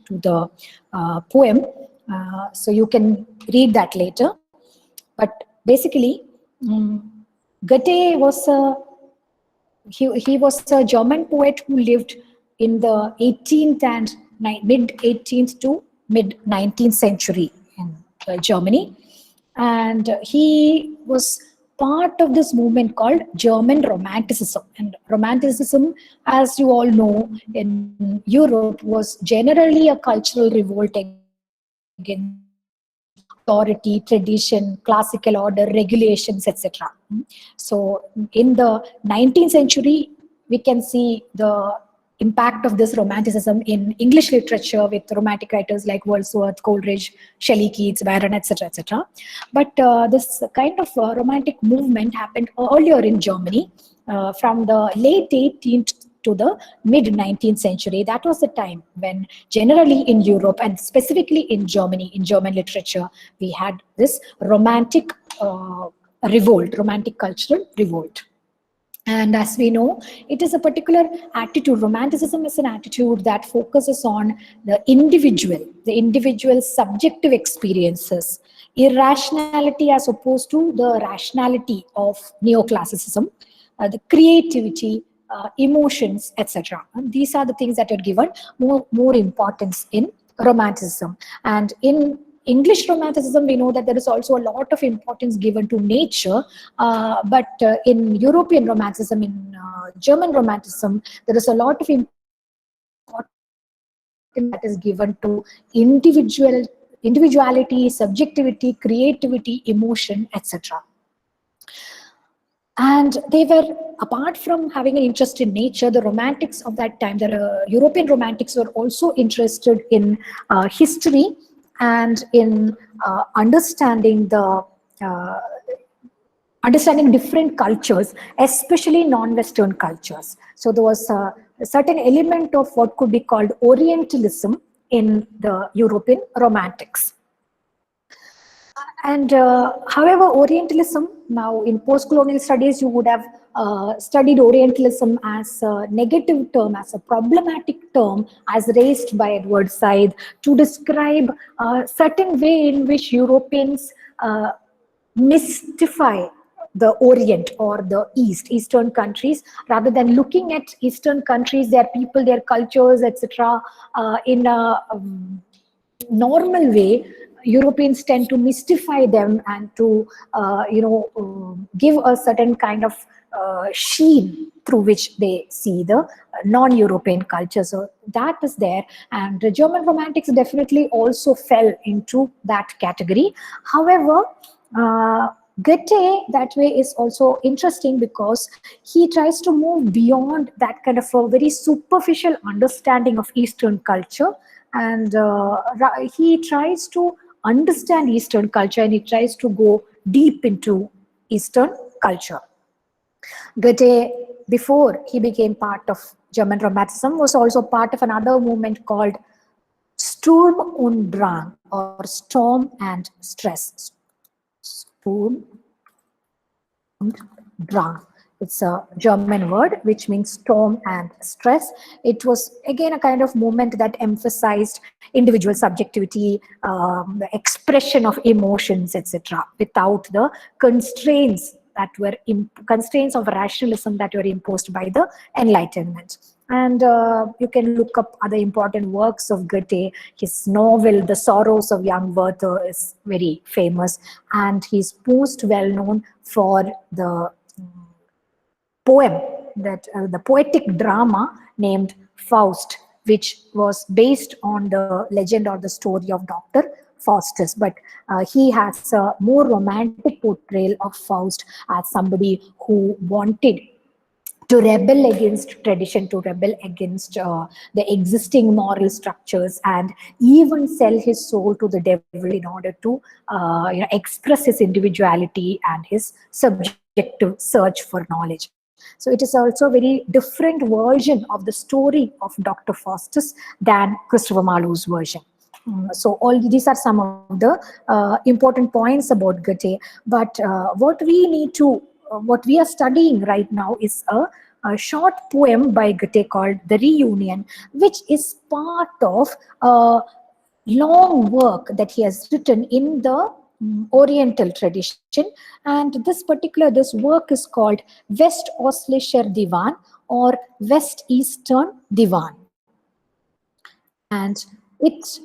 to the poem. So you can read that later. But basically, Goethe was he was a German poet who lived in the 18th and mid 18th to mid 19th century in Germany, and he was part of this movement called German Romanticism. And Romanticism, as you all know, in Europe was generally a cultural revolt against authority, tradition, classical order, regulations, etc. So in the 19th century, we can see the impact of this romanticism in English literature with romantic writers like Wordsworth, Coleridge, Shelley, Keats, Byron, etc., etc. But this kind of romantic movement happened earlier in Germany, from the late 18th to the mid 19th century. That was the time when generally in Europe and specifically in Germany, in German literature, we had this romantic revolt, romantic cultural revolt. And as we know, it is a particular attitude. Romanticism is an attitude that focuses on the individual's subjective experiences, irrationality as opposed to the rationality of neoclassicism, the creativity, emotions, etc. These are the things that are given more importance in Romanticism. And in English Romanticism, we know that there is also a lot of importance given to nature, but in European Romanticism, in German Romanticism, there is a lot of importance that is given to individuality, subjectivity, creativity, emotion, etc. And they were, apart from having an interest in nature, the romantics of that time, the European romantics were also interested in history and in understanding different cultures, especially non-Western cultures. So there was a certain element of what could be called Orientalism in the European romantics. And however, Orientalism, now in post-colonial studies, you would have studied Orientalism as a negative term, as a problematic term, as raised by Edward Said to describe a certain way in which Europeans mystify the Orient or the Eastern countries, rather than looking at Eastern countries, their people, their cultures, etc. In a normal way. Europeans tend to mystify them and to give a certain kind of sheen through which they see the non-European culture. So that is there, and the German romantics definitely also fell into that category. However, Goethe that way is also interesting because he tries to move beyond that kind of a very superficial understanding of Eastern culture, and he tries to understand Eastern culture, and he tries to go deep into Eastern culture. Goethe, before he became part of German Romanticism, was also part of another movement called Sturm und Drang, or Storm and Stress. Sturm und Drang. It's a German word which means storm and stress. It was again a kind of movement that emphasized individual subjectivity, the expression of emotions, etc., without the constraints of rationalism that were imposed by the Enlightenment. And you can look up other important works of Goethe. His novel, The Sorrows of Young Werther, is very famous, and he's most well known for the poem, that the poetic drama named Faust, which was based on the legend or the story of Dr. Faustus. But he has a more romantic portrayal of Faust as somebody who wanted to rebel against tradition, to rebel against the existing moral structures, and even sell his soul to the devil in order to express his individuality and his subjective search for knowledge. So it is also a very different version of the story of Dr. Faustus than Christopher Marlowe's version. So all these are some of the important points about Goethe. But what we are studying right now is a a short poem by Goethe called The Reunion, which is part of a long work that he has written in the Oriental tradition. And this work is called West Oslischer Divan or West Eastern Divan. And it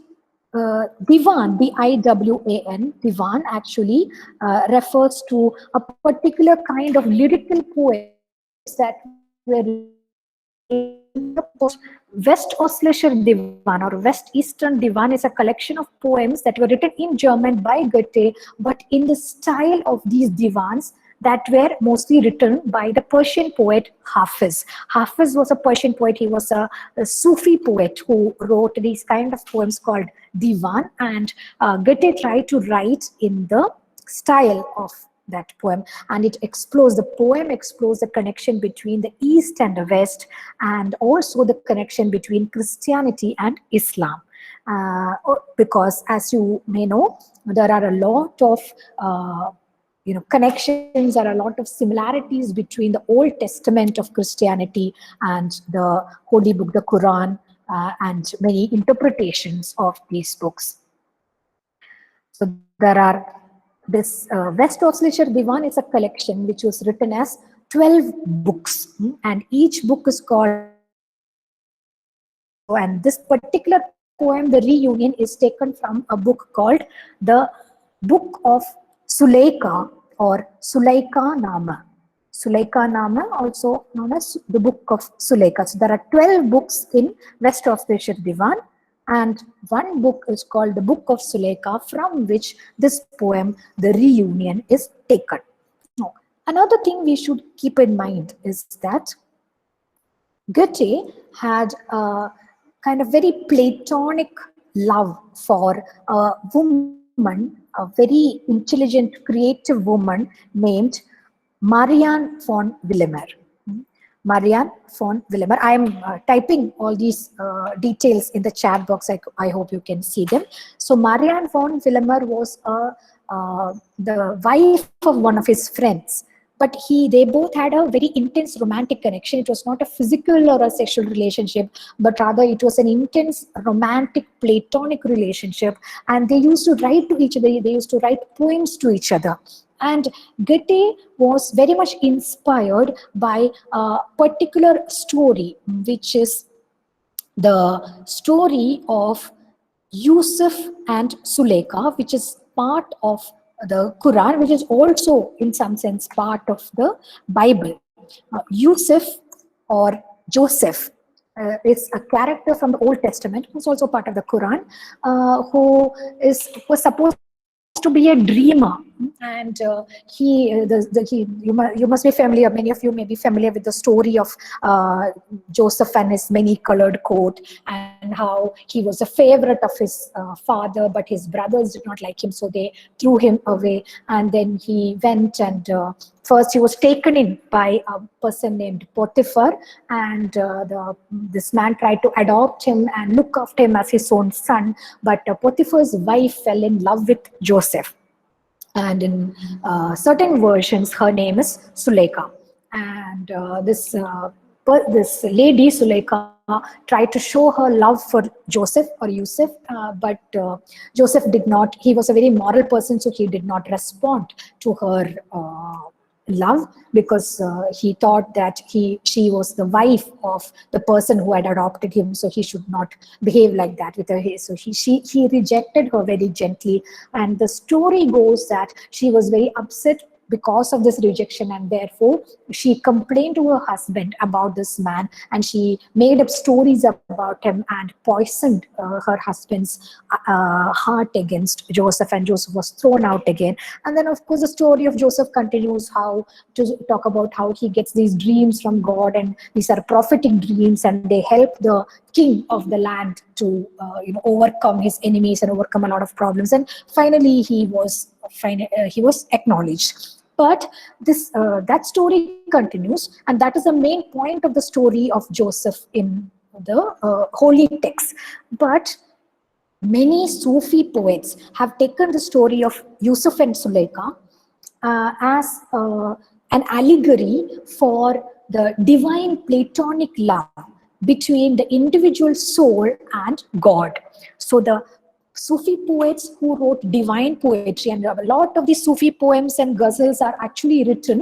Divan, Diwan, Divan actually refers to a particular kind of lyrical poems that were West Oslischer Divan or West Eastern Divan is a collection of poems that were written in German by Goethe, but in the style of these divans that were mostly written by the Persian poet Hafiz. Hafiz was a Persian poet. He was a Sufi poet who wrote these kind of poems called divan, and Goethe tried to write in the style of that poem, and the poem explores the connection between the East and the West, and also the connection between Christianity and Islam. Because as you may know, there are a lot of connections, there are a lot of similarities between the Old Testament of Christianity and the Holy Book, the Quran, and many interpretations of these books. So there are this West Oslischer Divan is a collection which was written as 12 books, and each book is called, and this particular poem, The Reunion, is taken from a book called the Book of Suleika or Sulaika Nama. Sulaika Nama, also known as the Book of Suleika. So there are 12 books in West Oslischer Divan, and one book is called the Book of Suleika, from which this poem, The Reunion, is taken. Now, another thing we should keep in mind is that Goethe had a kind of very platonic love for a woman, a very intelligent, creative woman named Marianne von Willemer. Marianne von Willemer. I am typing all these details in the chat box. I hope you can see them. So Marianne von Willemer was the wife of one of his friends, but they both had a very intense romantic connection. It was not a physical or a sexual relationship, but rather it was an intense romantic platonic relationship, and they used to write to each other. They used to write poems to each other. And Goethe was very much inspired by a particular story, which is the story of Yusuf and Suleika, which is part of the Quran, which is also in some sense part of the Bible. Yusuf or Joseph is a character from the Old Testament, who's also part of the Quran, who was supposed to be a dreamer, and you must be familiar, many of you may be familiar with the story of Joseph and his many colored coat, and how he was a favorite of his father, but his brothers did not like him, so they threw him away. And then he went and first he was taken in by a person named Potiphar, and this man tried to adopt him and look after him as his own son, but Potiphar's wife fell in love with Joseph. And in certain versions, her name is Suleika. And this lady, Suleika, tried to show her love for Joseph or Yusuf, but Joseph did not. He was a very moral person, so he did not respond to her love, because he thought that she was the wife of the person who had adopted him, so he should not behave like that with her. So he rejected her very gently, and the story goes that she was very upset because of this rejection, and therefore she complained to her husband about this man, and she made up stories about him and poisoned her husband's heart against Joseph, and Joseph was thrown out again. And then of course the story of Joseph continues, how to talk about how he gets these dreams from God, and these are prophetic dreams, and they help the king of the land to overcome his enemies and overcome a lot of problems, and finally he was acknowledged. But that story continues, and that is the main point of the story of Joseph in the holy text. But many Sufi poets have taken the story of Yusuf and Suleika as an allegory for the divine platonic love between the individual soul and God. So the Sufi poets who wrote divine poetry, and a lot of these Sufi poems and ghazals are actually written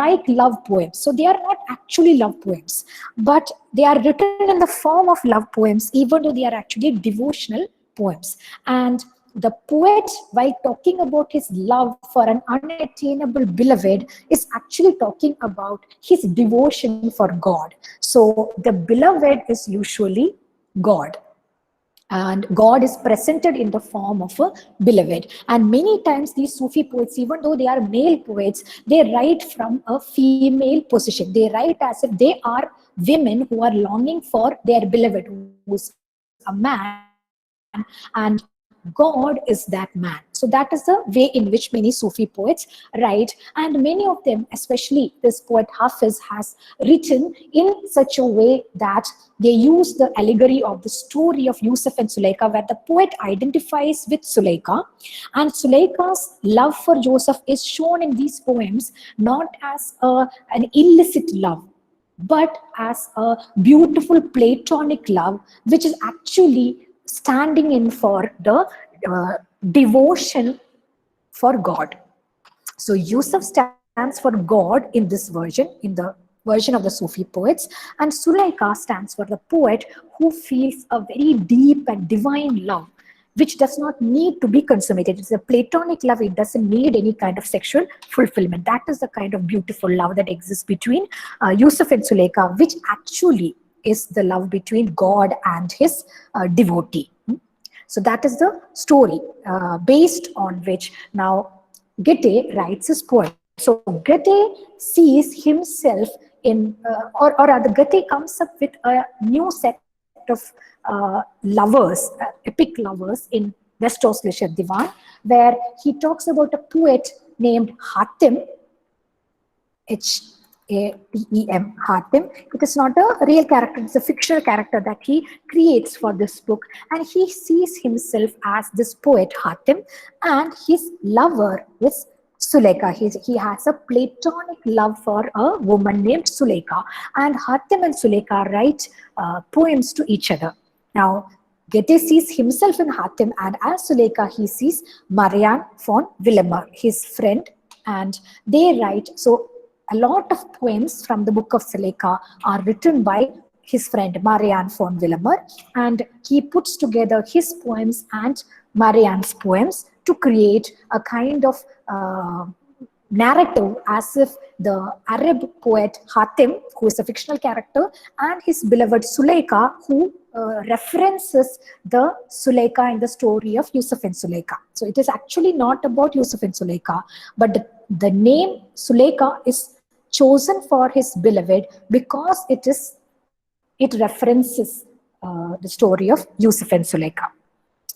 like love poems. So they are not actually love poems, but they are written in the form of love poems, even though they are actually devotional poems. And the poet, while talking about his love for an unattainable beloved, is actually talking about his devotion for God. So the beloved is usually God, and God is presented in the form of a beloved. And many times these Sufi poets, even though they are male poets, they write from a female position. They write as if they are women who are longing for their beloved, who is a man, and God is that man. So that is the way in which many Sufi poets write. And many of them, especially this poet Hafiz, has written in such a way that they use the allegory of the story of Yusuf and Suleika, where the poet identifies with Suleika, and Suleika's love for Joseph is shown in these poems not as an illicit love, but as a beautiful platonic love, which is actually standing in for the devotion for God. So Yusuf stands for God in this version, in the version of the Sufi poets, and Sulaika stands for the poet who feels a very deep and divine love, which does not need to be consummated. It's a platonic love. It doesn't need any kind of sexual fulfillment. That is the kind of beautiful love that exists between Yusuf and Sulaika, which actually is the love between God and his devotee. So that is the story based on which now Goethe writes his poem. So Goethe sees himself in, or rather Goethe comes up with a new set of lovers, epic lovers in West-Ostlicher Divan, where he talks about a poet named Hatim, H-A-T-E-M, Hatim. It is not a real character, it's a fictional character that he creates for this book. And he sees himself as this poet Hatim, and his lover is Suleika. He has a platonic love for a woman named Suleika. And Hatim and Suleika write poems to each other. Now, Goethe sees himself in Hatim, and as Suleika, he sees Marianne von Willemer, his friend, and they write. So a lot of poems from the book of Suleika are written by his friend Marianne von Willemer, and he puts together his poems and Marianne's poems to create a kind of narrative, as if the Arab poet Hatim, who is a fictional character, and his beloved Suleika, who references the Suleika in the story of Yusuf and Suleika. So it is actually not about Yusuf and Suleika, but the name Suleika is chosen for his beloved because it references the story of Yusuf and Suleika.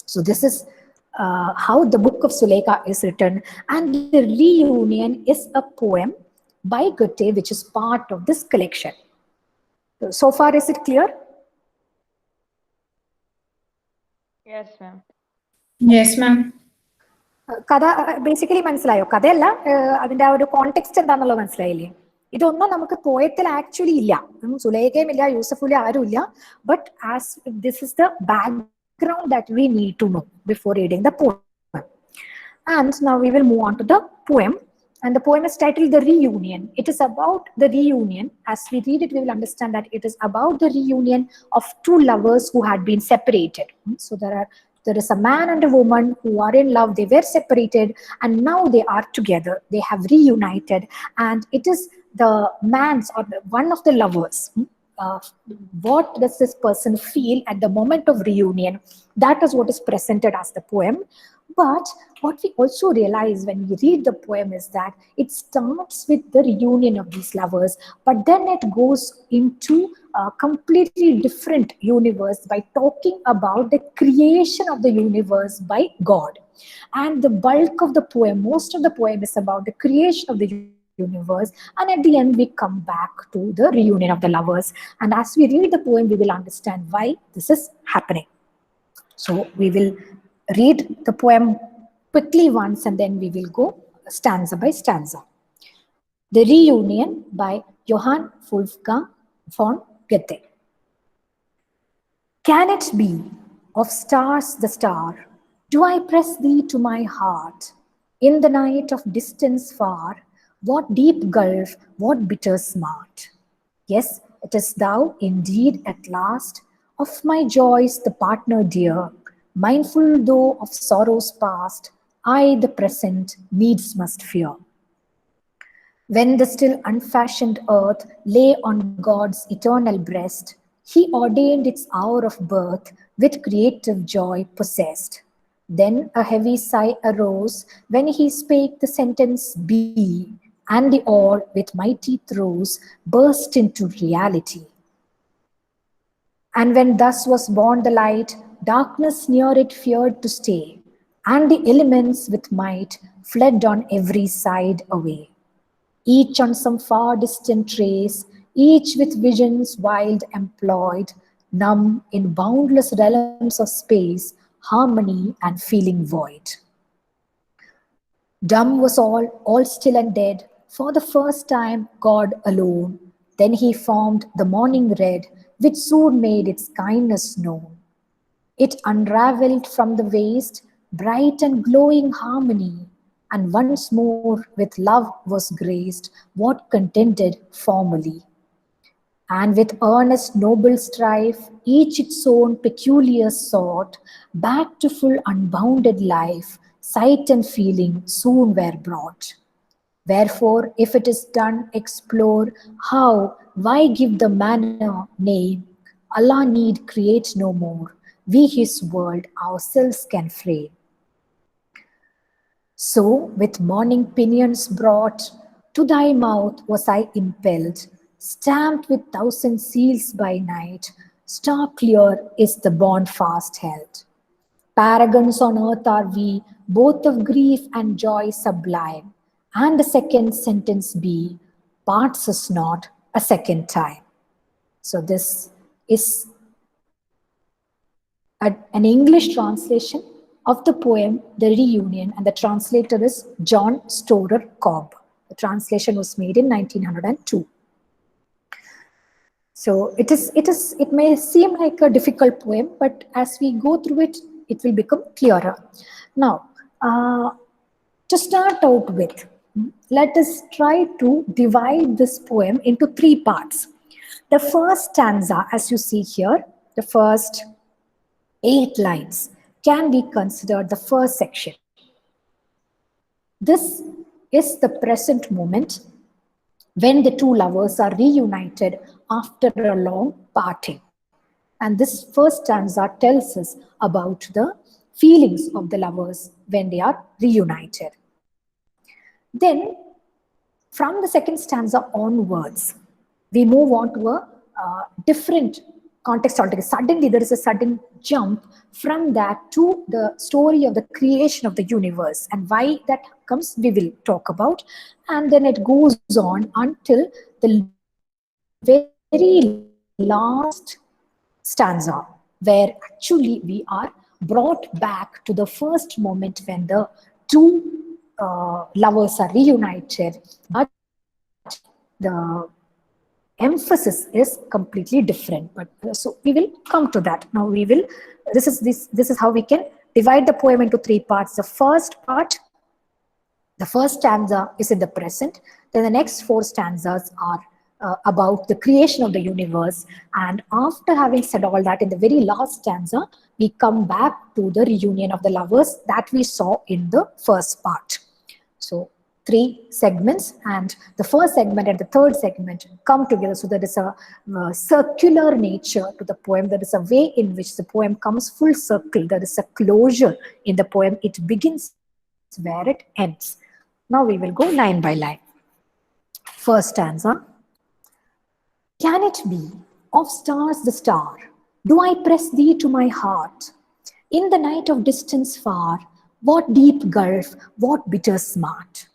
So this is how the book of Suleika is written, and the reunion is a poem by Goethe, which is part of this collection. So far, is it clear? Yes, ma'am. Yes, ma'am. കഥ basically മനസ്സിലായോ? കഥയല്ല, അതിന്റെ ആ ഒരു context എന്താണെന്നുള്ളത് മനസ്സിലായില്ലേ? ഇതൊന്നും നമുക്ക് പോയത്തിൽ ആക്ച്വലി ഇല്ല, സുലൈഖയും ഇല്ല, യൂസഫും ഇല്ല, ആരും ഇല്ല. But as this is the background that we need to know before reading the poem. And now we will move on to the poem. And the poem is titled The Reunion. It is about the reunion. As we read it, we will understand that it is about the reunion of two lovers who had been separated. So there is a man and a woman who are in love. They were separated and now they are together. They have reunited, and it is the man's or one of the lovers. What does this person feel at the moment of reunion? That is what is presented as the poem. But what we also realize when we read the poem is that it starts with the reunion of these lovers, but then it goes into a completely different universe by talking about the creation of the universe by God. And the bulk of the poem, most of the poem, is about the creation of the universe, and at the end we come back to the reunion of the lovers. And as we read the poem, we will understand why this is happening. So we will read the poem quickly once, and then we will go stanza by stanza. The Reunion by Johann Wolfgang von Goethe. Can it be, of stars the star, do I press thee to my heart? In the night of distance far, what deep gulf, what bitter smart? Yes, it is thou indeed at last, of my joys the partner dear, mindful though of sorrows past, I the present needs must fear. When the still unfashioned earth lay on God's eternal breast, he ordained its hour of birth with creative joy possessed. Then a heavy sigh arose when he spake the sentence Be, and the orb with mighty throes burst into reality. And when thus was born the light, darkness near it feared to stay, and the elements with might fled on every side away, each on some far distant trace, each with visions wild employed, numb in boundless realms of space, harmony and feeling void. Dumb was all still and dead, for the first time God alone. Then he formed the morning red, which soon made its kindness known. It unravelled from the waste, bright and glowing harmony, and once more with love was graced what contended formerly. And with earnest noble strife, each its own peculiar sort, back to full unbounded life, sight and feeling soon were brought. Wherefore, if it is done, explore how, why give the manner name. Allah need create no more. We His world ourselves can frame. So, with morning pinions brought, to thy mouth was I impelled, stamped with thousand seals by night, star clear is the bond fast held. Paragons on earth are we, both of grief and joy sublime, and the second sentence be, parts us not a second time. So this is an English translation of the poem The Reunion, and the translator is John Storer Cobb. The translation was made in 1902. So it may seem like a difficult poem, but as we go through it, it will become clearer. Now, to start out with, let us try to divide this poem into three parts. The first stanza, as you see here, the first 8 lines can be considered the first section. This is the present moment when the two lovers are reunited after a long parting. And this first stanza tells us about the feelings of the lovers when they are reunited. Then, from the second stanza onwards, we move on to a different context altogether. Suddenly, there is a sudden jump from that to the story of the creation of the universe. And why that comes, we will talk about. And then it goes on until the very last stanza, where actually we are brought back to the first moment when the two lovers are reunited, but the emphasis is completely different. But so we will come to that. Now we will. This is how we can divide the poem into three parts. The first part, the first stanza is in the present. Then the next 4 stanzas are about the creation of the universe. And after having said all that, in the very last stanza, we come back to the reunion of the lovers that we saw in the first part. So 3 segments, and the first segment and the third segment come together. So there is a circular nature to the poem. There is a way in which the poem comes full circle. There is a closure in the poem. It begins where it ends. Now we will go line by line. First stanza. Can it be, of stars the star, do I press thee to my heart? In the night of distance far, what deep gulf, what bitter smart?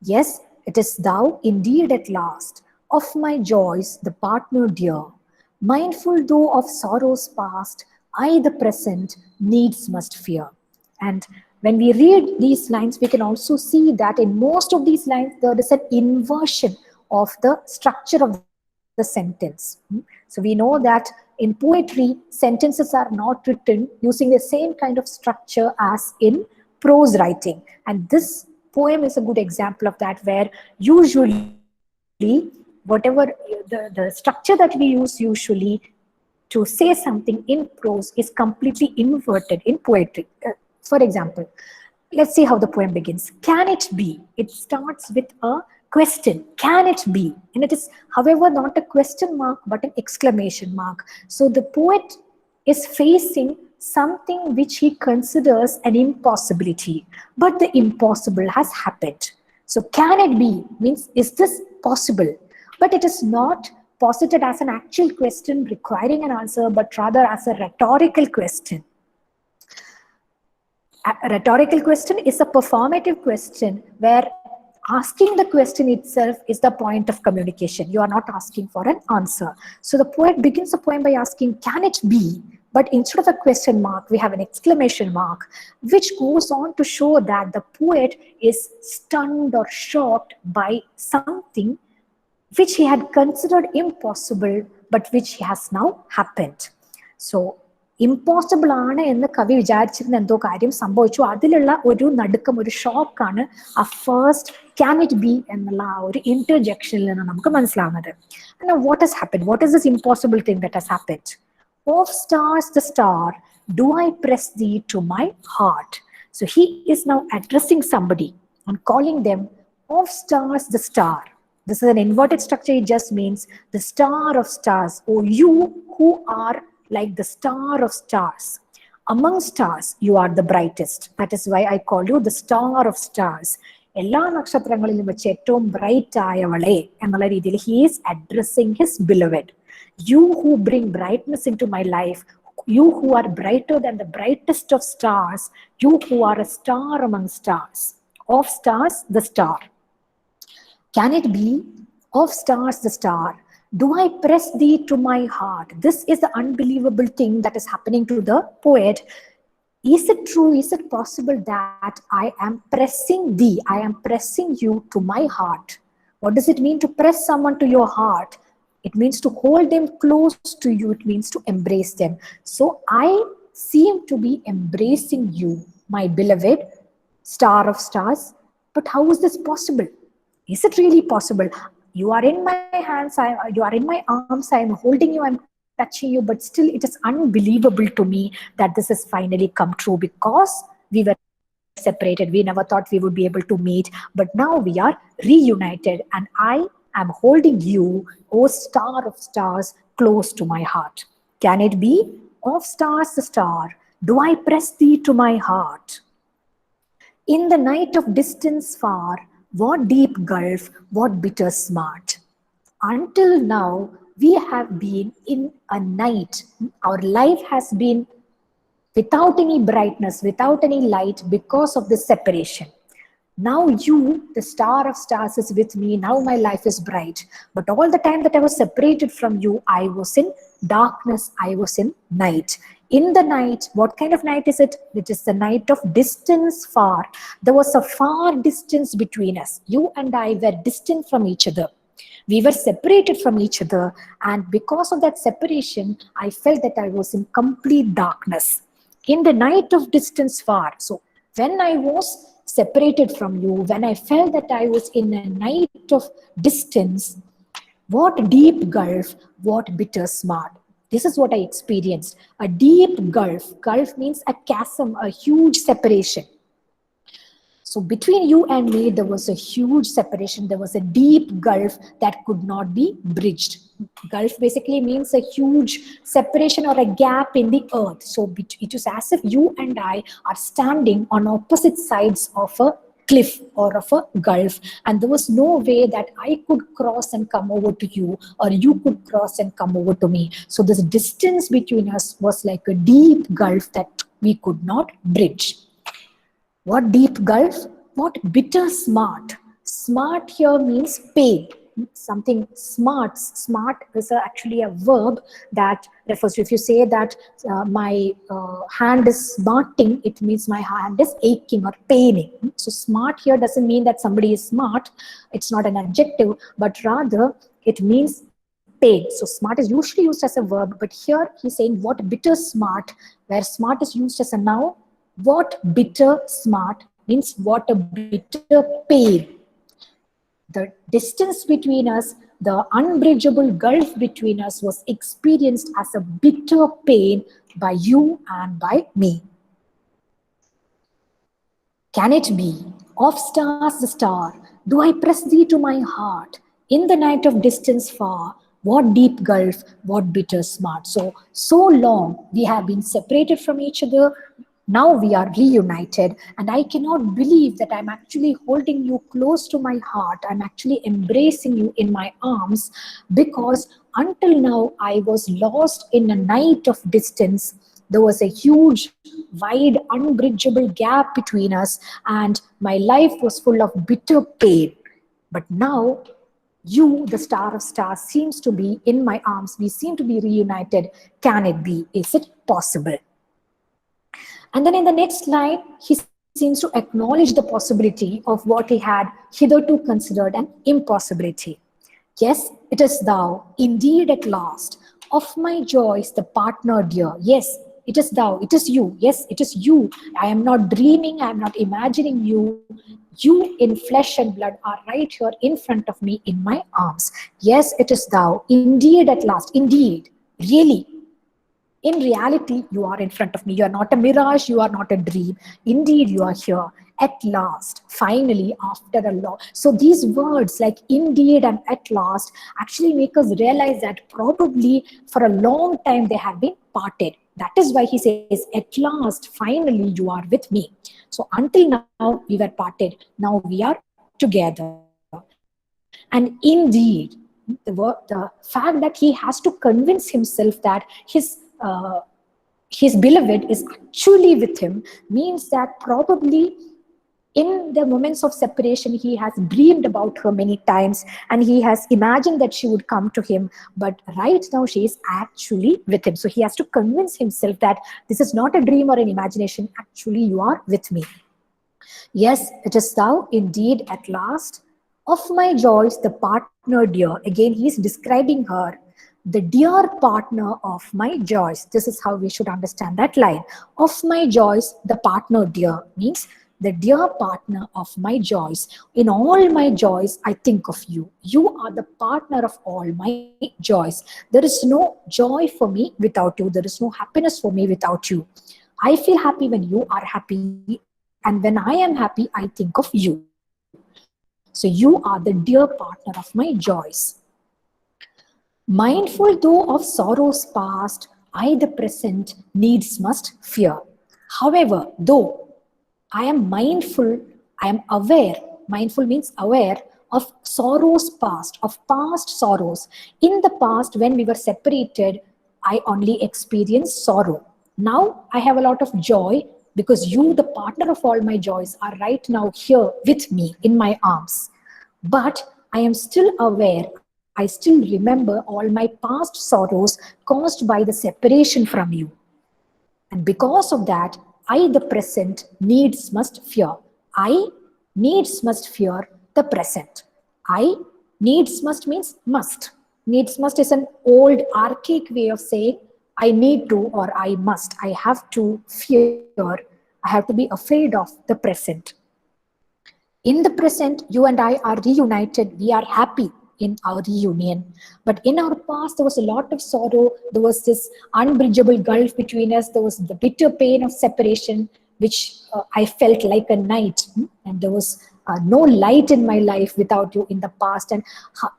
Yes, it is thou indeed at last, of my joys the partner dear. Mindful though of sorrows past, I the present needs must fear. And When we read these lines, we can also see that in most of these lines, there is an inversion of the structure of the sentence. So we know that in poetry, sentences are not written using the same kind of structure as in prose writing. And this poem is a good example of that, where usually whatever the structure that we use usually to say something in prose is completely inverted in poetry. For example, let's see how the poem begins. Can it be? It starts with a question. Can it be? And it is, however, not a question mark, but an exclamation mark. So the poet is facing something which he considers an impossibility, but the impossible has happened. So can it be means, is this possible? But it is not posited as an actual question requiring an answer, but rather as a rhetorical question. A rhetorical question is a performative question where asking the question itself is the point of communication. You are not asking for an answer. So the poet begins the poem by asking, can it be? But instead of a question mark, we have an exclamation mark, which goes on to show that the poet is stunned or shocked by something which he had considered impossible, but which has now happened. So impossible ആണ് എന്ന് കവി വിചാരിച്ചിരുന്ന എന്തോ കാര്യം സംഭവിച്ചു. അതിലുള്ള ഒരു നടുക്കം, ഒരു ഷോക്കാണ് ആ ഫസ്റ്റ് ക്യാൻ ഇറ്റ് ബി എന്നുള്ള ആ ഒരു ഇന്റർജെക്ഷനിൽ നിന്ന് നമുക്ക് മനസ്സിലാവുന്നത്. What has happened? What is this impossible thing that has happened? Of stars the star, do I press thee to my heart. So he is now addressing somebody and calling them of stars the star. This is an inverted structure. It just means the star of stars, or you who are like the star of stars. Among stars, you are the brightest. That is why I call you the star of stars. എല്ലാ നക്ഷത്രങ്ങളിലും വെച്ച് ഏറ്റവും bright ആയവളെ എന്നുള്ള രീതിയിൽ he is addressing his beloved. You who bring brightness into my life, you who are brighter than the brightest of stars, you who are a star among stars. Of stars, the star. Can it be? Of stars, the star. Do I press thee to my heart? This is the unbelievable thing that is happening to the poet. Is it true? Is it possible that I am pressing thee? I am pressing you to my heart. What does it mean to press someone to your heart? It means to hold them close to you. It means to embrace them. So I seem to be embracing you, my beloved, star of stars. But how is this possible? Is it really possible? You are in my hands, you are in my arms, I am holding you, I am touching you, but still it is unbelievable to me that this has finally come true, because we were separated. We never thought we would be able to meet, but now we are reunited, and I am holding you, O star of stars, close to my heart. Can it be? Of stars the star, do I press thee to my heart? In the night of distance far, what deep gulf, what bitter smart. Until now, we have been in a night. Our life has been without any brightness, without any light, because of this separation. Now you, the star of stars, is with me. Now my life is bright. But all the time that I was separated from you, I was in darkness, I was in night. In the night, what kind of night is it? It is the night of distance far. There was a far distance between us. You and I were distant from each other. We were separated from each other. And because of that separation, I felt that I was in complete darkness. In the night of distance far. So when I was separated from you, when I felt that I was in a night of distance, what deep gulf, what bitter smart. This is what I experienced. A deep gulf. Gulf means a chasm, a huge separation. So between you and me, there was a huge separation. There was a deep gulf that could not be bridged. Gulf basically means a huge separation or a gap in the earth. So it is as if you and I are standing on opposite sides of a cliff or of a gulf, and there was no way that I could cross and come over to you, or you could cross and come over to me. So this distance between us was like a deep gulf that we could not bridge. What deep gulf? What bitter smart? Smart here means pain. something smarts. Smart is actually a verb that refers to, if you say that my hand is smarting, it means my hand is aching or paining. So smart here doesn't mean that somebody is smart. It's not an adjective, but rather it means pain. So smart is usually used as a verb, but here he's saying what bitter smart, where smart is used as a noun. What bitter smart means what a bitter pain. The distance between us, the unbridgeable gulf between us was experienced as a bitter pain by you and by me. Can it be? Of stars the star, do I press thee to my heart? In the night of distance far, what deep gulf, what bitter smart. So long we have been separated from each other. Now we are reunited, and I cannot believe that I'm actually holding you close to my heart. I'm actually embracing you in my arms, because until now I was lost in a night of distance. There was a huge, wide, unbridgeable gap between us, and my life was full of bitter pain. But now, you, the star of stars, seems to be in my arms. We seem to be reunited. Can it be? Is it possible? And then in the next line, he seems to acknowledge the possibility of what he had hitherto considered an impossibility. Yes, it is thou, indeed at last, of my joys the partner dear. Yes, it is thou, it is you. Yes, it is you. I am not dreaming, I am not imagining you. You in flesh and blood are right here in front of me in my arms. Yes, it is thou, indeed at last, indeed, really. In reality, you are in front of me. You are not a mirage, you are not a dream. Indeed, you are here at last, finally, after a long. So these words like indeed and at last actually make us realize that probably for a long time they have been parted. That is why he says, at last, finally, you are with me. So until now, we were parted. Now we are together. And indeed, the fact that he has to convince himself that his beloved is actually with him means that probably in the moments of separation he has dreamed about her many times, and he has imagined that she would come to him, but right now she is actually with him. So he has to convince himself that this is not a dream or an imagination. Actually, you are with me. Yes, it is thou indeed at last. Of my joys, the partner dear. Again, he is describing her, the dear partner of my joys. This is how we should understand that line. Of my joys, the partner dear means the dear partner of my joys. In all my joys, I think of you. You are the partner of all my joys. There is no joy for me without you. There is no happiness for me without you. I feel happy when you are happy, and when I am happy, I think of you. So you are the dear partner of my joys. Mindful though of sorrows past, I the present needs must fear. However, though I am mindful, I am aware. Mindful means aware of sorrows past, of past sorrows. In the past, when we were separated, I only experienced sorrow. Now I have a lot of joy because you, the partner of all my joys, are right now here with me in my arms. But I am still aware, I still remember all my past sorrows caused by the separation from you. And because of that, I, the present, needs must fear. I needs must fear the present. I needs must means must. Needs must is an old archaic way of saying I need to or I must. I have to fear. I have to be afraid of the present. In the present, you and I are reunited. We are happy in our reunion. But in our past, there was a lot of sorrow. There was this unbridgeable gulf between us. There was the bitter pain of separation, which I felt like a night. And there was no light in my life without you in the past. And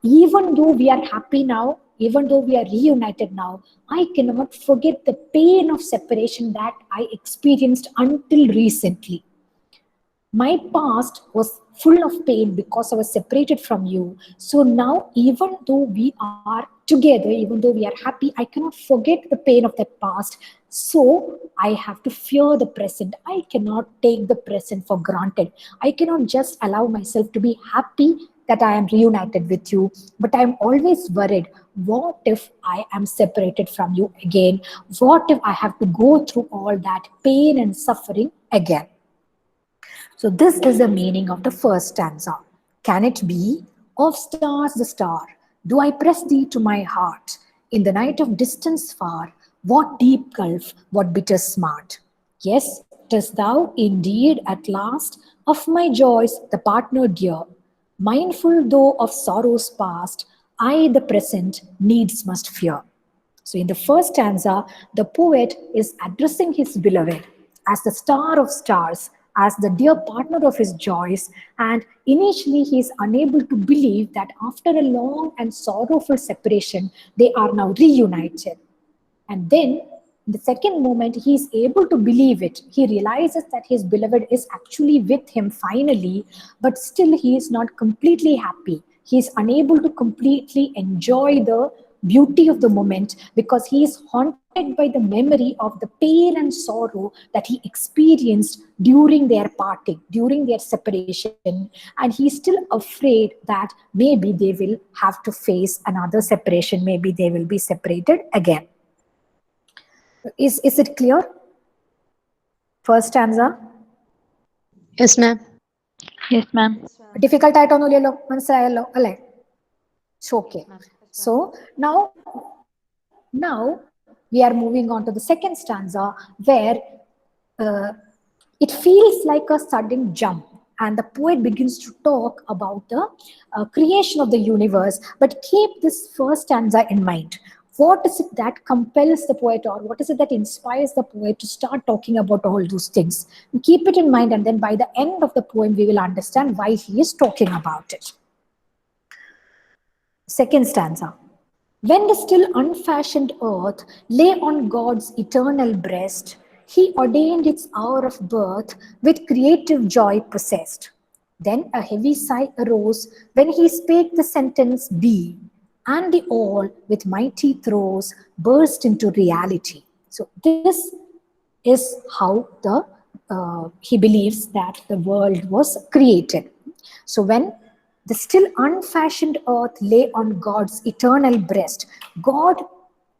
even though we are happy now, even though we are reunited now, I cannot forget the pain of separation that I experienced until recently. My past was full of pain because I was separated from you. So now, even though we are together, even though we are happy, I cannot forget the pain of that past. So I have to fear the present. I cannot take the present for granted. I cannot just allow myself to be happy that I am reunited with you, but I'm always worried, what if I am separated from you again? What if I have to go through all that pain and suffering again? So this is the meaning of the first stanza. Can it be? Of stars the star, do I press thee to my heart? In the night of distance far, what deep gulf, what bitter smart? Yes, 'tis thou indeed at last, of my joys the partner dear. Mindful though of sorrows past, I the present needs must fear. So, in the first stanza, the poet is addressing his beloved as the star of stars, as the dear partner of his joys, and initially he is unable to believe that after a long and sorrowful separation, they are now reunited. And then, in the second moment, he is able to believe it. He realizes that his beloved is actually with him finally, but still he is not completely happy. He is unable to completely enjoy the beauty of the moment because he is haunted by the memory of the pain and sorrow that he experienced during their parting, during their separation, and he is still afraid that maybe they will have to face another separation, maybe they will be separated again. Is it clear? First stanza. Yes, ma'am. Yes, ma'am. Difficult ആയിട്ടൊന്നുമില്ലല്ലോ, മനസ്സിലായല്ലോ അല്ലേ? Okay. So now we are moving on to the second stanza where uh, it feels like a sudden jump, and the poet begins to talk about the creation of the universe. But keep this first stanza in mind. What is it that compels the poet, or what is it that inspires the poet to start talking about all those things? Keep it in mind, and then by the end of the poem we will understand why he is talking about it. Second stanza. When the still unfashioned earth lay on God's eternal breast, he ordained its hour of birth with creative joy possessed. Then a heavy sigh arose when he spake the sentence be, and the all with mighty throes burst into reality. So this is how he believes that the world was created. So when the still unfashioned earth lay on God's eternal breast, God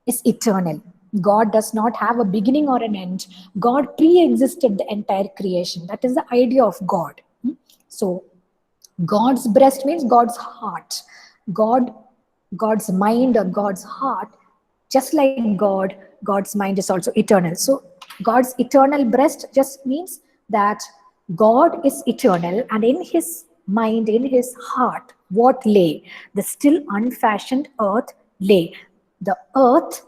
is eternal. God does not have a beginning or an end. God pre-existed the entire creation. That is the idea of God. So God's breast means God's heart. God, God's mind or God's heart, just like God, God's mind is also eternal. So God's eternal breast just means that God is eternal, and in his mind, in his heart, what lay? The still unfashioned earth lay. The earth,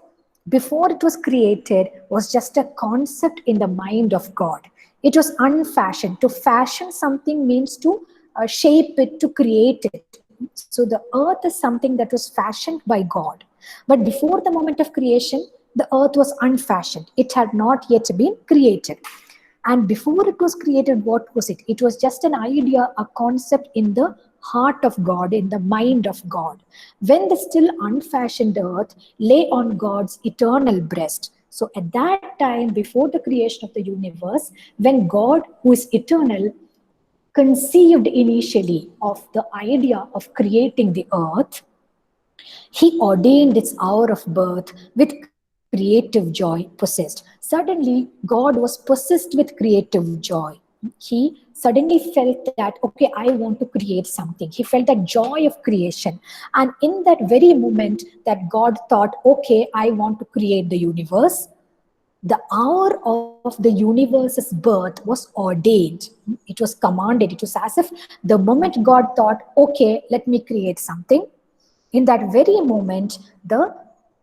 before it was created, was just a concept in the mind of God. It was unfashioned. To fashion something means to shape it, to create it. So the earth is something that was fashioned by God. But before the moment of creation, the earth was unfashioned. It had not yet been created. And before it was created, what was it? It was just an idea, a concept in the heart of God, in the mind of God. When the still unfashioned earth lay on God's eternal breast. So at that time, before the creation of the universe, when God, who is eternal, conceived initially of the idea of creating the earth, he ordained its hour of birth with creative joy possessed. Suddenly, God was possessed with creative joy. He suddenly felt that, okay, I want to create something. He felt that joy of creation. And in that very moment that God thought, okay, I want to create the universe, the hour of the universe's birth was ordained. It was commanded. It was as if the moment God thought, okay, let me create something, in that very moment, the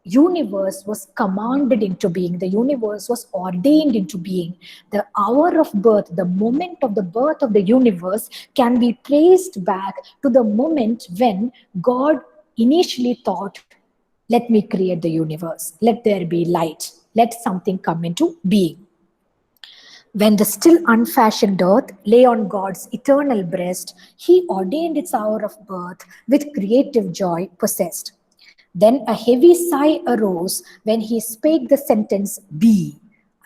universe was commanded into being. The universe was ordained into being. The hour of birth, the moment of the birth of the universe can be traced back to the moment when God initially thought, let me create the universe. Let there be light. Let something come into being. When the still unfashioned earth lay on God's eternal breast, he ordained its hour of birth with creative joy possessed. Then a heavy sigh arose when he spake the sentence, be,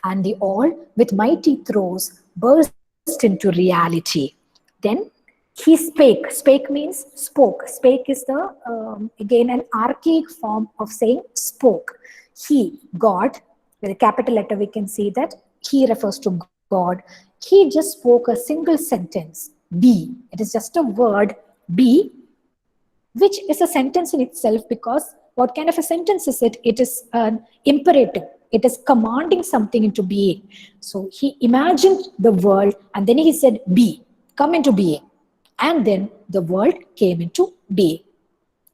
and the all with mighty throes burst into reality. Then He spake. Spake means spoke. Spake is the, again, an archaic form of saying spoke. He, God, with a capital letter, we can see that he refers to God. He just spoke a single sentence, be. It is just a word, be, which is a sentence in itself, because what kind of a sentence is it? It is an imperative. It is commanding something into being. So he imagined the world and then he said, be, come into being. And then the world came into being.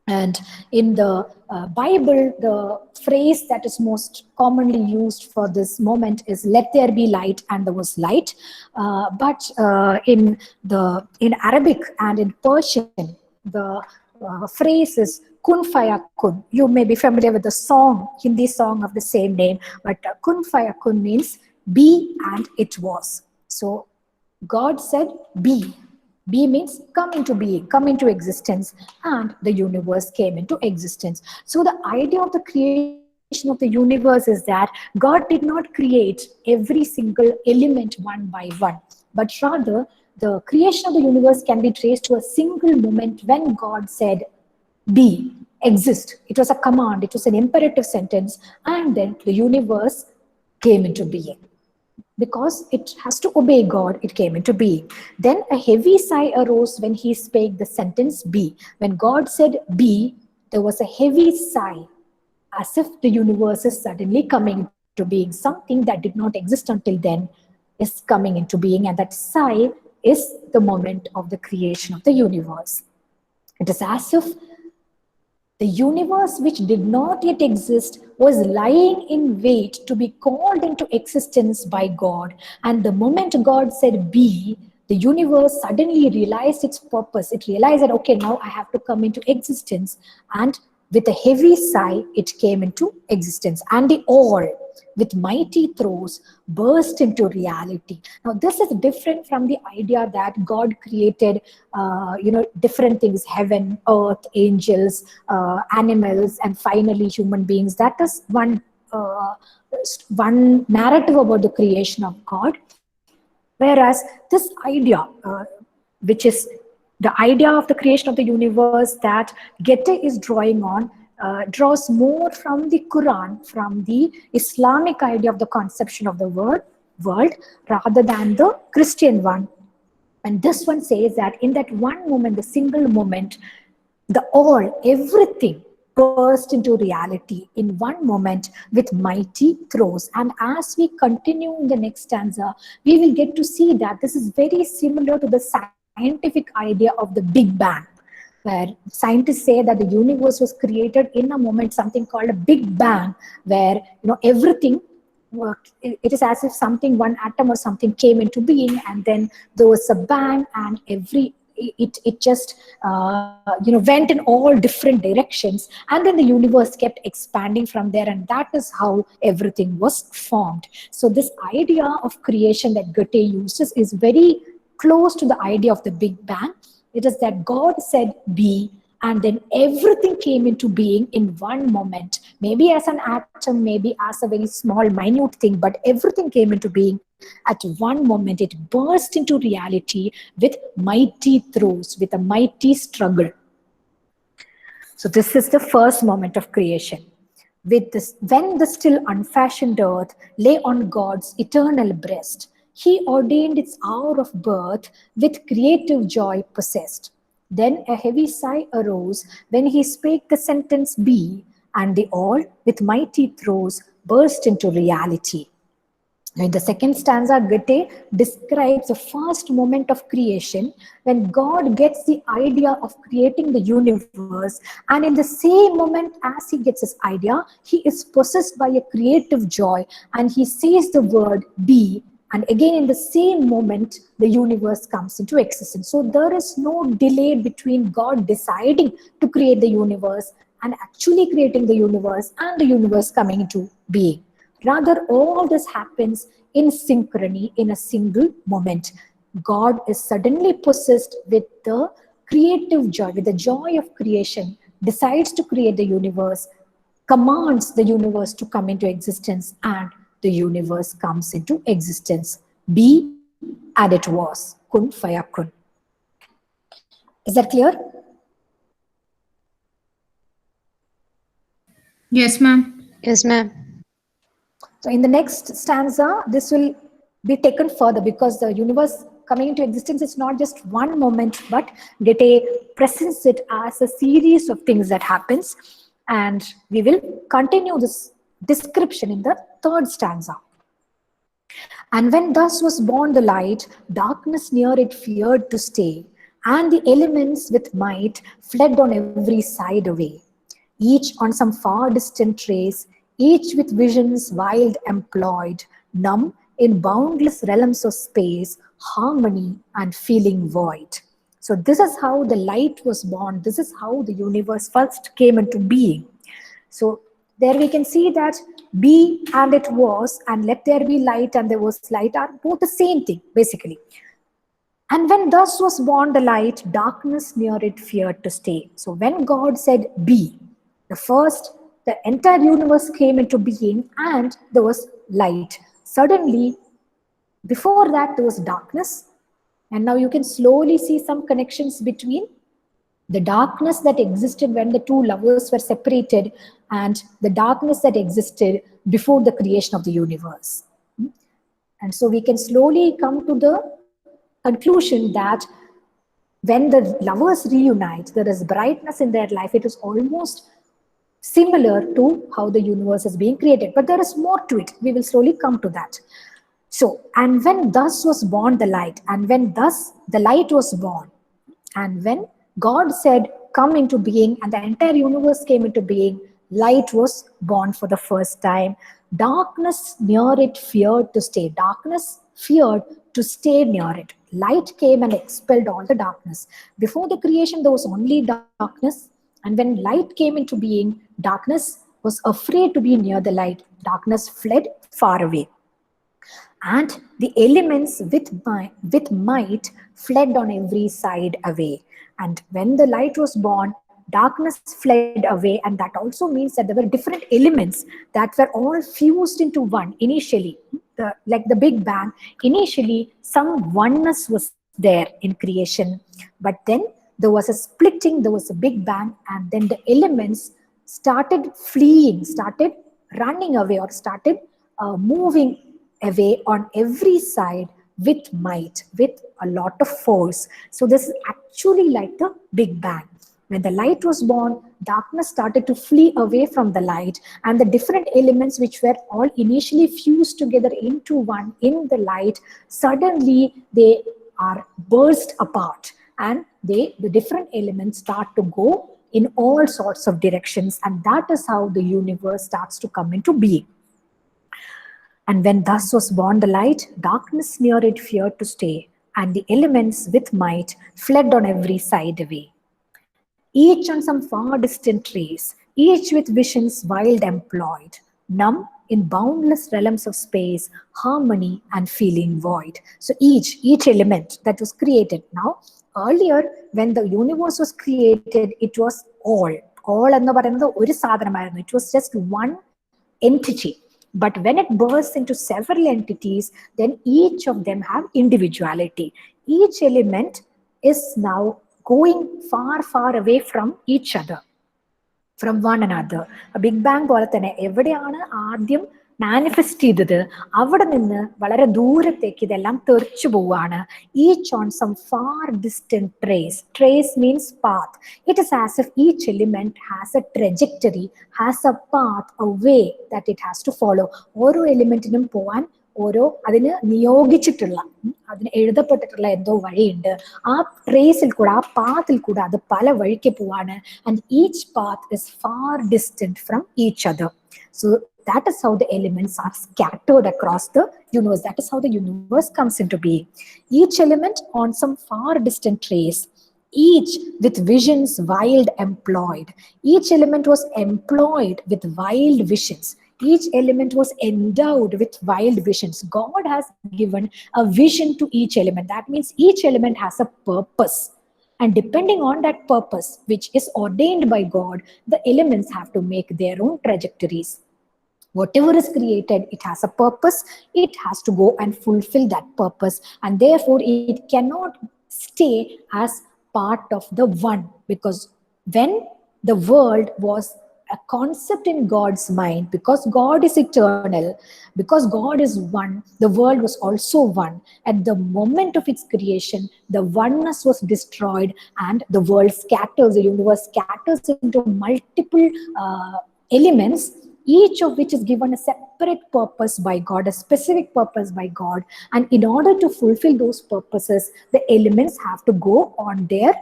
And in the Bible, the phrase that is most commonly used for this moment is "Let there be light," and there was light. But in Arabic and in Persian, the phrase is "Kun fayakun." You may be familiar with the song, Hindi song of the same name, but "Kun fayakun" means "be," and it was. So God said, "Be." Be means come into being, come into existence, and the universe came into existence. So the idea of the creation of the universe is that God did not create every single element one by one, but rather the creation of the universe can be traced to a single moment when God said, be, exist. It was a command, it was an imperative sentence, and then the universe came into being. Because it has to obey God, it came into being. Then a heavy sigh arose when he spake the sentence be. When God said be, there was a heavy sigh, as if the universe is suddenly coming into being. Something that did not exist until then is coming into being, and that sigh is the moment of the creation of the universe. It is as if the universe, which did not yet exist, was lying in wait to be called into existence by God. And the moment God said, be, the universe suddenly realized its purpose. It realized that, okay, now I have to come into existence. And with a heavy sigh, it came into existence. And the all, with mighty throes, burst into reality. Now, this is different from the idea that God created, different things: heaven, earth, angels, animals, and finally human beings. That is one narrative about the creation of God. Whereas this idea, which is the idea of the creation of the universe that Goethe is drawing on, draws more from the Quran, from the Islamic idea of the conception of the world, rather than the Christian one. And this one says that in that one moment, the single moment, the all, everything burst into reality in one moment with mighty throes. And as we continue in the next stanza, we will get to see that this is very similar to the scientific idea of the Big Bang, where scientists say that the universe was created in a moment, something called a Big Bang, where everything, it is as if something, one atom or something came into being, and then there was a bang, and it just went in all different directions, and then the universe kept expanding from there, and that is how everything was formed. So this idea of creation that Goethe uses is very close to the idea of the Big Bang. It is that God said be, and then everything came into being in one moment, maybe as an atom, maybe as a very small, minute thing, but everything came into being at one moment. It burst into reality with mighty throes, with a mighty struggle. So this is the first moment of creation. With this, when the still unfashioned earth lay on God's eternal breast, he ordained its hour of birth with creative joy possessed. Then a heavy sigh arose when he spake the sentence be, and the all, with mighty throes, burst into reality. In the second stanza, Goethe describes the first moment of creation when God gets the idea of creating the universe, and in the same moment as he gets his idea, he is possessed by a creative joy and he says the word be, and again in the same moment, the universe comes into existence. So there is no delay between God deciding to create the universe and actually creating the universe and the universe coming into being. Rather, all this happens in synchrony in a single moment. God is suddenly possessed with the creative joy, with the joy of creation, decides to create the universe, commands the universe to come into existence, and the universe comes into existence. Be, and it was. Kun fayakun. Is that clear? Yes, ma'am. Yes, ma'am. So in the next stanza, this will be taken further, because the universe coming into existence is not just one moment, but Goethe presents it as a series of things that happens. And we will continue this description in the third stanza. And when thus was born the light, darkness near it feared to stay, and the elements with might fled on every side away, each on some far distant trace, each with visions wild employed, numb in boundless realms of space, harmony and feeling void. So this is how the light was born. This is how the universe first came into being. So there we can see that be and it was and let there be light and there was light are both the same thing basically. And when thus was born the light, darkness near it feared to stay. So when God said be, the entire universe came into being and there was light. Suddenly, before that there was darkness, and now you can slowly see some connections between the darkness that existed when the two lovers were separated and the darkness that existed before the creation of the universe. And so we can slowly come to the conclusion that when the lovers reunite, there is brightness in their life. It is almost similar to how the universe is being created, but there is more to it. We will slowly come to that. So, and when thus was born the light, and when thus the light was born, and when God said, come into being, and the entire universe came into being, light was born for the first time. Darkness near it feared to stay. Darkness feared to stay near it. Light came and expelled all the darkness. Before the creation, there was only darkness. And when light came into being, darkness was afraid to be near the light. Darkness fled far away. And the elements with might fled on every side away. And when the light was born, darkness fled away, and that also means that there were different elements that were all fused into one initially. Like the Big Bang, initially some oneness was there in creation, but then there was a splitting, there was a Big Bang, and then the elements started fleeing, started running away, or started moving away on every side with might, with a lot of force. So this is actually like the Big Bang. When the light was born, darkness started to flee away from the light, and the different elements which were all initially fused together into one in the light, suddenly they are burst apart, and the different elements start to go in all sorts of directions, and that is how the universe starts to come into being. And when thus was born the light, darkness near it feared to stay, and the elements with might fled on every side away, each on some far distant trace, each with visions wild employed, numb in boundless realms of space, harmony and feeling void. So each element that was created. Now, earlier when the universe was created, it was all എന്ന് പറയുന്നത് ഒരു സാധനമായിരുന്നു. It was just one entity. But when it bursts into several entities, then each of them have individuality. Each element is now going far, far away from each other, from one another. A Big Bang പോലെ തന്നെ എവിടെയാണ് ആദ്യം manifest ചെയ്തത് അവിടെ നിന്ന് വളരെ ദൂരത്തേക്ക് ഇതെല്ലാം തെറിച്ചു പോവുകയാണ്. Each on some far distant trace means path. It is as if each element has a trajectory, has a path, a way that it has to follow. ഓരോ എലിമെന്റിനും പോവാൻ അതിന് നിയോഗിച്ചിട്ടുള്ള, അതിന് എഴുതപ്പെട്ടിട്ടുള്ള എന്തോ വഴിയുണ്ട്. ആ ട്രേസിൽ കൂടെ, ആ പാത്തിൽ കൂടെ അത് പല വഴിക്ക് പോവാണ്. And each path is far distant from each other. So that is how the elements are scattered across the universe. That is how the universe comes into being. Each element on some far distant trace, each with visions wild employed. Each element was employed with wild visions. Each element was endowed with wild visions. God has given a vision to each element. That means each element has a purpose. And depending on that purpose, which is ordained by God, the elements have to make their own trajectories. Whatever is created, it has a purpose. It has to go and fulfill that purpose. And therefore, it cannot stay as part of the one, because when the world was a concept in God's mind, because God is eternal, because God is one, the world was also one. At the moment of its creation, the oneness was destroyed and the world scatters, the universe scatters into multiple elements, each of which is given a separate purpose by God, a specific purpose by God. And in order to fulfill those purposes, the elements have to go on their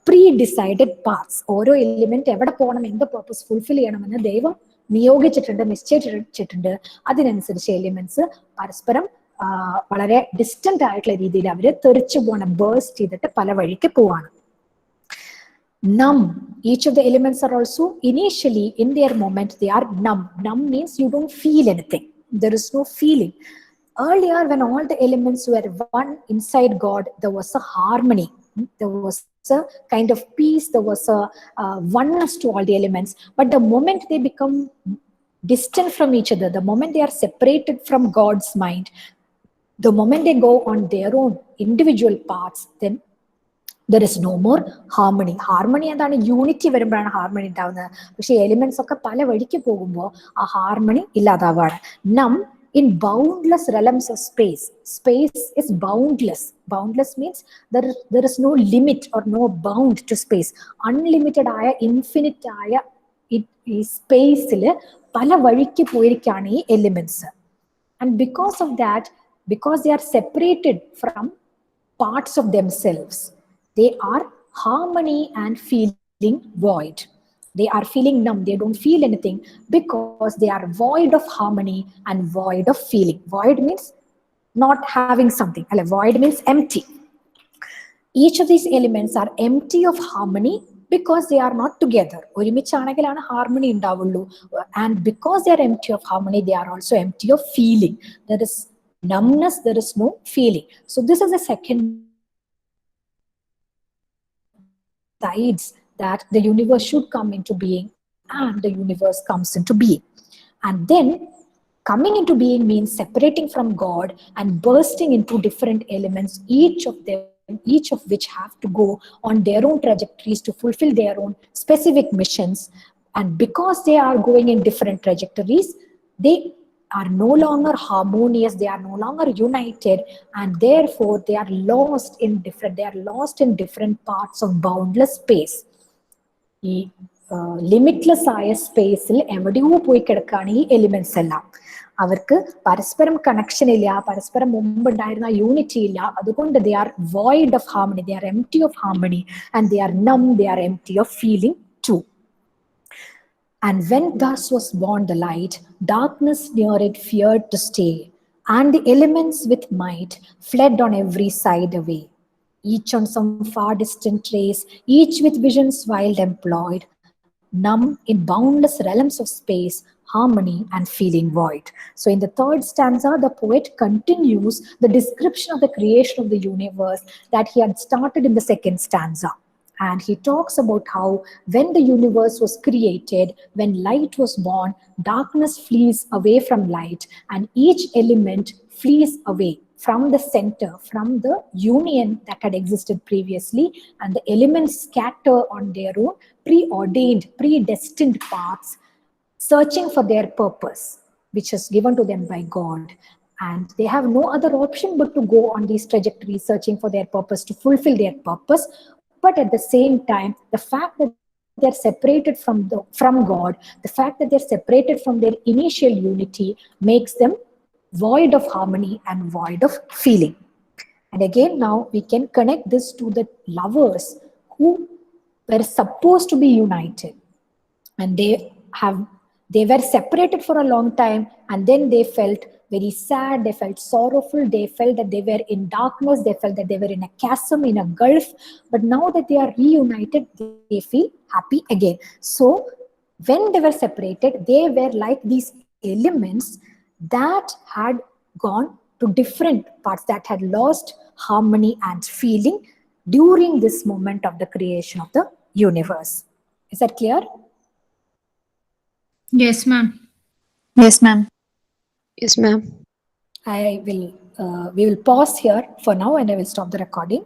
pre-decided paths. ഓരോ element എവിടെ പോകണം, എന്ത് purpose fulfil ചെയ്യണമെന്ന് ദൈവം നിയോഗിച്ചിട്ടുണ്ട്, നിശ്ചയിച്ചിട്ടുണ്ട്. അതിനനുസരിച്ച് elements പരസ്പരം വളരെ ഡിസ്റ്റന്റ് ആയിട്ടുള്ള രീതിയിൽ അവർ തെറിച്ചു പോകണം, ബേസ്റ്റ് ചെയ്തിട്ട് പല വഴിക്ക് പോവാണ്. Numb. Each of the elements are also initially in their moment they are numb. Numb means you don't feel anything. There is no feeling. Earlier, when all the elements were one inside God, there was a harmony. There was a kind of peace. There was a oneness to all the elements. But the moment they become distant from each other, the moment they are separated from God's mind, the moment they go on their own individual paths, then there is no more harmony. Harmony എന്താണ്? Unity വരുമ്പോഴാണ് harmony ഉണ്ടാവുന്നത്. പക്ഷെ elements ഒക്കെ പല വഴിക്ക് പോകുമ്പോൾ ആ harmony ഇല്ലാതാവാണ്. നം in boundless realms of space. Space is boundless. Boundless means there is no limit or no bound to space. Unlimited ആയ ഇൻഫിനിറ്റ് ആയ ഈ സ്പേസിൽ പല വഴിക്ക് പോയിരിക്കുകയാണ് ഈ elements. And because of that, because they are separated from parts of themselves, they are harmony and feeling void. They are feeling numb. They don't feel anything because they are void of harmony and void of feeling. Void means not having something. Void means empty. Each of these elements are empty of harmony because they are not together. ഒരുമിച്ചാണെങ്കിലാണ് harmony ഉണ്ടാവുള്ളൂ. And because they are empty of harmony, they are also empty of feeling. There is numbness, there is no feeling. So this is the second decides that the universe should come into being, and the universe comes into being. And then coming into being means separating from God and bursting into different elements, each of which have to go on their own trajectories to fulfill their own specific missions. And because they are going in different trajectories, they are no longer harmonious, they are no longer united, and therefore they are lost in different parts of boundless space. ഈ limitless ആയ സ്പേസിൽ എവിടെയോ പോയി കിടക്കുകയാണ് ഈ elements എല്ലാം. അവർക്ക് പരസ്പരം കണക്ഷൻ ഇല്ല, പരസ്പരം മുമ്പുണ്ടായിരുന്ന യൂണിറ്റി ഇല്ല. അതുകൊണ്ട് they are void of harmony, they are empty of harmony, and they are numb, they are empty of feeling too. And when thus was born the light, darkness near it feared to stay, and the elements with might fled on every side away, each on some far distant trace, each with visions wild employed, numb in boundless realms of space, harmony and feeling void. So in the third stanza, the poet continues the description of the creation of the universe that he had started in the second stanza. And he talks about how when the universe was created, when light was born, darkness flees away from light, and each element flees away from the center, from the union that had existed previously, and the elements scatter on their own preordained, predestined paths, searching for their purpose, which is given to them by God. And they have no other option but to go on these trajectories, searching for their purpose, to fulfill their purpose. But at the same time, the fact that they're separated from God, the fact that they're separated from their initial unity, makes them void of harmony and void of feeling. And again, now we can connect this to the lovers who were supposed to be united, and they were separated for a long time, and then they felt very sad, they felt sorrowful, they felt that they were in darkness, they felt that they were in a chasm, in a gulf. But now that they are reunited, they feel happy again. So when they were separated, they were like these elements that had gone to different parts, that had lost harmony and feeling during this moment of the creation of the universe. Is that clear? Yes, ma'am. Yes, ma'am. Yes, ma'am. We will pause here for now, and I will stop the recording.